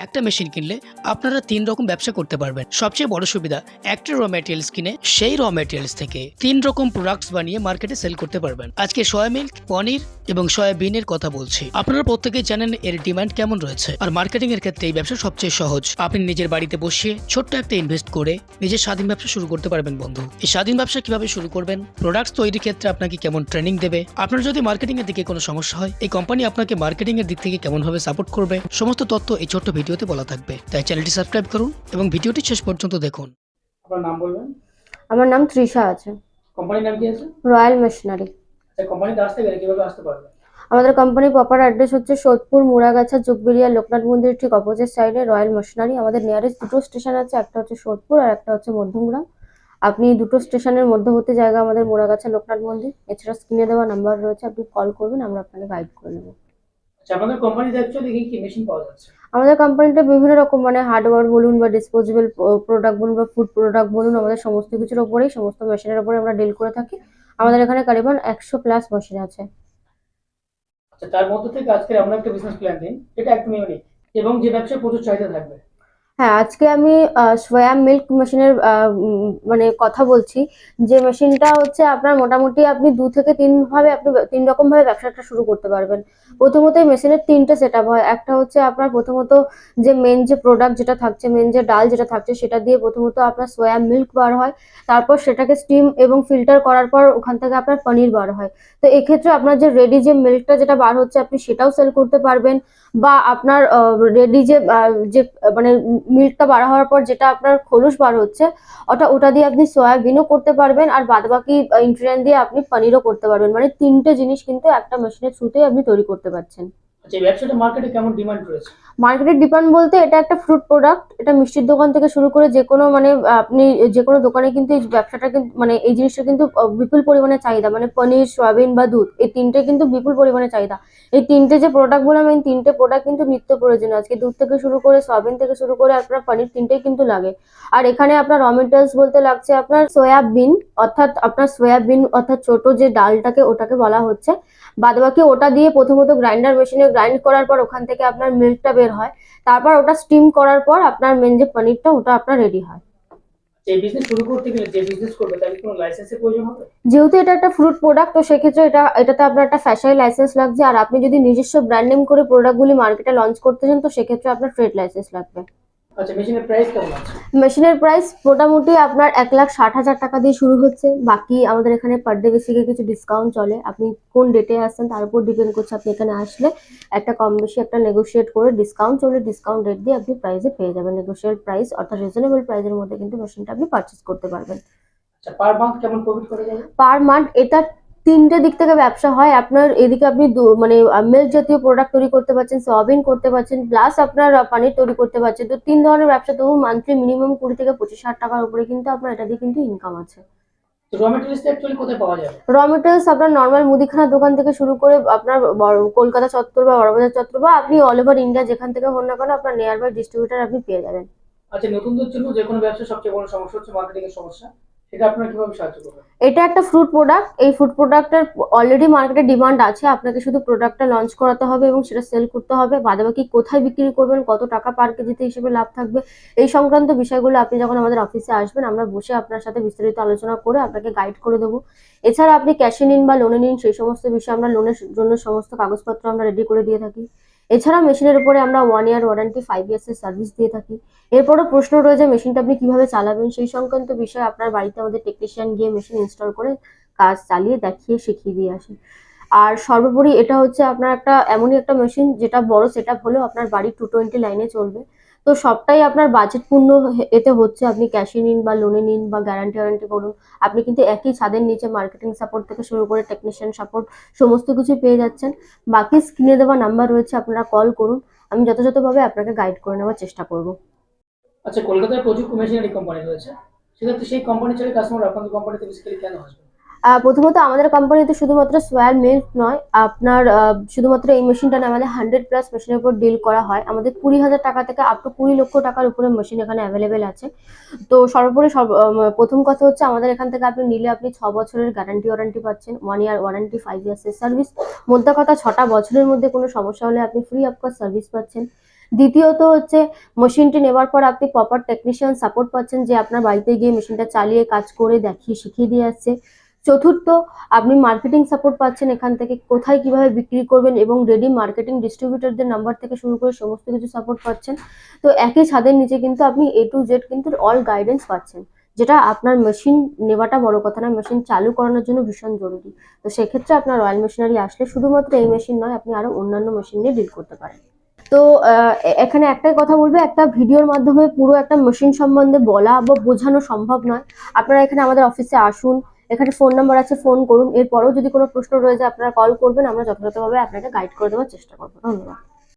একটা মেশিন কিনলে আপনারা 3 রকম ব্যবসা করতে পারবেন। সবচেয়ে বড় সুবিধা, একটা র ম্যাটেরিয়ালস কিনে সেই র ম্যাটেরিয়ালস থেকে 3 রকম প্রোডাক্টস বানিয়ে মার্কেটে সেল করতে পারবেন। আজকে সয়া মিল্ক, পনির এবং সয়াবিনের কথা বলছি। আপনারা প্রত্যেকেই জানেন এর ডিমান্ড কেমন রয়েছে, আর মার্কেটিং এর ক্ষেত্রে এই ব্যবসা সবচেয়ে সহজ। আপনি নিজের বাড়িতে বসে ছোট্ট একটা ইনভেস্ট করে নিজের স্বাধীন ব্যবসা শুরু করতে পারবেন বন্ধু। এই স্বাধীন ব্যবসা কিভাবে শুরু করবেন, প্রোডাক্টস তৈরির ক্ষেত্রে আপনাকে কেমন ট্রেনিং দেবে, আপনার যদি মার্কেটিং এর দিকে কোনো সমস্যা হয় এই কোম্পানি আপনাকে মার্কেটিং এর দিক থেকে কেমন ভাবে সাপোর্ট করবে, সমস্ত তথ্য এই ছোট্ট ভিডিওতে বলা থাকবে। তাই চ্যানেলটি সাবস্ক্রাইব করুন এবং ভিডিওটি শেষ পর্যন্ত দেখুন। আপনার নাম বলবেন? আমার নাম তৃষা আছে। কোম্পানির নাম কি আছে? Royal machinery. আচ্ছা, কোম্পানিতে আসতে গেলে কিভাবে আসতে পারবে? আমাদের কোম্পানির প্রপার অ্যাড্রেস হচ্ছে সোদপুর, মুড়াগাছা, যুগবেরিয়া, লোকনাথ মন্দির ঠিক অপোজিট সাইডে রয়্যাল মেশিনারি। আমাদের নিয়ারেস্ট দুটো স্টেশন আছে, একটা হচ্ছে সোদপুর আর একটা হচ্ছে মধ্যমগ্রাম। আপনি দুটো স্টেশনের মধ্যবর্তী জায়গা আমাদের মুড়াগাছা, লোকনাথ মন্দির। এছাড়া স্ক্রিনে দেওয়া নাম্বার রয়েছে, আপনি কল করবেন, আমরা আপনাকে গাইড করে নেবো। আচ্ছা, আপনাদের কোম্পানিতে অ্যাকচুয়ালি কি কি মেশিন পাওয়া যাচ্ছে? আমাদের কোম্পানিটা বিভিন্ন রকম হার্ডওয়্যার বলুন বা ডিসপোজেবল প্রোডাক্ট বলুন বা ফুড প্রোডাক্ট বলুন, আমাদের সমস্ত কিছুর ওপরেই, সমস্ত মেশিনের ওপরে আমরা ডিল করে থাকি। আমাদের এখানে কারিবান 100+ মেশিন আছে। আচ্ছা, তার মধ্যে থেকে আজকে আমরা একটা বিজনেস প্ল্যান দিন যেটা একদম ইউনিক এবং যে ব্যবসায় প্রচুর চাহিদা থাকবে। হ্যাঁ, আজকে আমি সোয়া মিল্ক মেশিনের কথা বলছি। যে মেশিনটা হচ্ছে আপনার মোটামুটি আপনি 2 থেকে 3 ভাবে, আপনি 3 রকম ভাবে ব্যবসাটা শুরু করতে পারবেন। প্রথমত এই মেশিনের 3টে সেটআপ হয়। একটা হচ্ছে আপনার প্রথমত যে মেন যে প্রোডাক্ট যেটা থাকছে, মেন যে ডাল যেটা থাকছে সেটা দিয়ে প্রথমত আপনার সোয়া মিল্ক বার হয়। তারপর সেটাকে স্টিম এবং ফিল্টার করার পর ওখান থেকে আপনার পনির বার হয়। তো এক্ষেত্রে আপনার যে রেডি যে মিল্কটা যেটা বার হচ্ছে আপনি সেটাও সেল করতে পারবেন, বা আপনার রেডি যে মানে মিল্কটা বার হওয়ার পর যেটা আপনার খোলস বার হচ্ছে ওটা দিয়ে আপনি সয়াবিনও করতে পারবেন, আর বাদবাকি ইনগ্রেডিয়েন্ট দিয়ে আপনি পনিরও করতে পারবেন। মানে 3টে জিনিস কিন্তু একটা মেশিনের থ্রুতেই আপনি তৈরি করতে পারছেন। আচ্ছা, এই ব্যবসাটা মার্কেটে কেমন ডিমান্ড রয়েছে? মার্কেটের ডিমান্ড বলতে এটা একটা ফ্রুট প্রোডাক্ট। এটা মিষ্টির দোকান থেকে শুরু করে যে কোনো আপনি যে কোনো দোকানে কিন্তু এই ব্যবসাটা কিন্তু এই জিনিসটা কিন্তু বিপুল পরিমাণে চাহিদা। মানে পনির, সয়াবিন বা দুধ, এই 3টে কিন্তু বিপুল পরিমাণে চাহিদা। এই 3টে যে প্রোডাক্ট বললাম, এই 3টে প্রোডাক্ট কিন্তু নিত্য প্রয়োজনীয়। আজকে দুধ থেকে শুরু করে, সয়াবিন থেকে শুরু করে আপনার পনির, 3টেই কিন্তু লাগে। আর এখানে আপনার র মেটেরিয়ালস বলতে লাগছে আপনার সয়াবিন, অর্থাৎ ছোট যে ডালটাকে ওটাকে বলা হচ্ছে। বাদবাকি ওটা দিয়ে প্রথমত গ্রাইন্ডার মেশিনে গ্রাইন্ড করার পর ওখান থেকে আপনার মিল্কটা বের হয়। তারপর ওটা স্টিম করার পর আপনার মেন যে পনিরটা ওটা আপনার রেডি হয়। আচ্ছা, এই বিজনেস শুরু করতে গেলে যে বিজনেস করবে তার কি কোনো লাইসেন্সের প্রয়োজন হবে? যেহেতু এটা একটা ফ্রুট প্রোডাক্ট, তো সেক্ষেত্রে এটাতে আপনার একটা ফ্যাশাই লাইসেন্স লাগছে। আর আপনি যদি নিজস্ব ব্র্যান্ড নেম করে প্রোডাক্টগুলি মার্কেটে লঞ্চ করতে চান, তো সেক্ষেত্রে আপনার ট্রেড লাইসেন্স লাগবে। আচ্ছা, মেশিনের প্রাইস কেমন আছে? মেশিনের প্রাইস মোটামুটি আপনার 1,60,000 টাকা দিয়ে শুরু হচ্ছে। বাকি আমাদের এখানে পার ডে বেসিকে কিছু ডিসকাউন্ট চলে। আপনি কোন ডেটে আসছেন তার উপর ডিপেন্ড করছে। আপনি এখানে আসলে একটা কম বেশি একটা নেগোশিয়েট করে ডিসকাউন্ট চলে, ডিসকাউন্ট রেট দিয়ে আপনি প্রাইসে পেয়ে যাবেন। নেগোশিয়েবল প্রাইস অর্থাৎ রিজনেবল প্রাইসের মধ্যে কিন্তু মেশিনটা আপনি পারচেস করতে পারবেন। আচ্ছা, পার মান্থ কেমন প্রফিট করে যাবে? পার মান্থ এটা 3টে দিক থেকে ব্যবসা হয়। আপনার এদিকে আপনি মিল্ক জাতীয় প্রোডাক্ট তৈরি করতে পারছেন, সয়াবিন করতে পারছেন, প্লাস আপনার পনির তৈরি করতে পারছেন। তো 3 ধরনের ব্যবসা, তবু মান্থলি মিনিমাম 20 থেকে 25,000 টাকার উপরে কিন্তু আপনার এটা দিয়ে কিন্তু ইনকাম আছে। তো র মেটেরিয়ালস অ্যাকচুয়ালি কোথায় পাওয়া যাবে? র মেটেরিয়ালস আপনার নর্মাল মুদিখানার দোকান থেকে শুরু করে আপনার কলকাতা চত্বর বা বড়বাজার চত্বর, বা আপনি অল ওভার ইন্ডিয়া যেখান থেকে হন না কেন, আপনার নিয়ার বাই ডিস্ট্রিবিউটার আপনি পেয়ে যাবেন। আচ্ছা, নতুনদের জন্য যে কোনো ব্যবসা সবচেয়ে বড় সমস্যা হচ্ছে মার্কেটিং এর সমস্যা। সেটা আপনারা কিভাবে সাহায্য করবেন? এটা একটা ফ্রুট প্রোডাক্ট। এই ফ্রুট প্রোডাক্টের অলরেডি মার্কেটে ডিমান্ড আছে। আপনাকে শুধু প্রোডাক্টটা লঞ্চ করাতে হবে এবং সেটা সেল করতে হবে। বাদবাকি কোথায় বিক্রি করবেন, কত টাকা পার কেজিতে হিসেবে লাভ থাকবে, এই সংক্রান্ত বিষয়গুলো আপনি যখন আমাদের অফিসে আসবেন, আমরা বসে আপনার সাথে বিস্তারিত আলোচনা করে আপনাকে গাইড করে দেবো। এছাড়া আপনি ক্যাশে নিন বা লোনে নিন, সেই সমস্ত বিষয়ে আমরা লোনের জন্য সমস্ত কাগজপত্র আমরা রেডি করে দিয়ে থাকি। এছাড়া মেশিনের উপরে আমরা 1 ইয়ার ওয়ারেন্টি, 5 ইয়ার্সের সার্ভিস দিয়ে থাকি। এরপরও প্রশ্ন রয়েছে মেশিনটা আপনি কিভাবে চালাবেন, সেই সংক্রান্ত বিষয়ে আপনার বাড়িতে আমাদের টেকনিশিয়ান গিয়ে মেশিন ইনস্টল করে কাজ চালিয়ে দেখিয়ে শিখিয়ে দিয়ে আসে। আর সর্বোপরি এটা হচ্ছে আপনার এমনই একটা মেশিন যেটা বড় সেটআপ হলেও আপনার বাড়ি 220 লাইনে চলবে। তো সবটাই আপনার বাজেট পূর্ণ এতে হচ্ছে। আপনি ক্যাশে নিন বা লোনে নিন বা গ্যারান্টি ওয়ারেন্টি করুন, আপনি কিন্তু একই ছাদের নিচে মার্কেটিং সাপোর্ট থেকে শুরু করে টেকনিশিয়ান সাপোর্ট সমস্ত কিছু পেয়ে যাচ্ছেন। বাকি স্ক্রিনে দেওয়া নাম্বার রয়েছে, আপনারা কল করুন, আমি যথাযথভাবে আপনাকে গাইড করে নেওয়ার চেষ্টা করব। আচ্ছা, কলকাতায় প্রচুর মেশিনারি কোম্পানি রয়েছে, সেক্ষেত্রে সেই কোম্পানি ছেড়ে কাস্টমার আপনাদের কোম্পানিতে বেসিক্যালি কেন আসবে? প্রথমত আমাদের কোম্পানিতে শুধুমাত্র সোয়া মিল্ক নয়, আপনার শুধুমাত্র এই মেশিনটা না, আমাদের 100+ মেশিনের উপর ডিল করা হয়। আমাদের 20,000 টাকা থেকে আপ টু 20 লক্ষ টাকার উপরে মেশিন এখানে অ্যাভেলেবেল আছে। তো সর্বোপরি প্রথম কথা হচ্ছে আমাদের এখান থেকে আপনি নিলে আপনি 6 বছরের গ্যারান্টি ওয়ারেন্টি পাচ্ছেন, 1 ইয়ার ওয়ারেন্টি, 5 ইয়ার্সের সার্ভিস। মোদ্দা কথা 6টা বছরের মধ্যে কোনো সমস্যা হলে আপনি ফ্রি অফ কস্ট সার্ভিস পাচ্ছেন। দ্বিতীয়ত হচ্ছে মেশিনটি নেওয়ার পর আপনি প্রপার টেকনিশিয়ান সাপোর্ট পাচ্ছেন, যে আপনার বাড়িতে গিয়ে মেশিনটা চালিয়ে কাজ করে দেখিয়ে শিখিয়ে দিয়ে আসছে। চতুর্থ, আপনি মার্কেটিং সাপোর্ট পাচ্ছেন এখান থেকে, কোথায় কিভাবে বিক্রি করবেন এবং রেডি মার্কেটিং ডিস্ট্রিবিউটরদের নাম্বার থেকে শুরু করে সমস্ত কিছু সাপোর্ট পাচ্ছেন। তো একই ছাদের নিচে কিন্তু আপনি A to Z কিন্তু অল গাইডেন্স পাচ্ছেন, যেটা আপনার মেশিন নেওয়াটা বড় কথা না, মেশিন চালু করানোর জন্য ভীষণ জরুরি। তো সেক্ষেত্রে আপনার রয়্যাল মেশিনারি আসলে শুধুমাত্র এই মেশিন নয়, আপনি আরো অন্যান্য মেশিন নিয়ে ডিল করতে পারেন। তো এখানে একটাই কথা বলবো, একটা ভিডিওর মাধ্যমে পুরো একটা মেশিন সম্বন্ধে বলা বা বোঝানো সম্ভব নয়। আপনারা এখানে আমাদের অফিসে আসুন, এখানে ফোন নাম্বার আছে, ফোন করুন। এরপরেও যদি কোনো প্রশ্ন রয়ে যায় আপনারা কল করবেন, আমরা যথাযথভাবে আপনাকে গাইড করে দেওয়ার চেষ্টা করবো। ধন্যবাদ।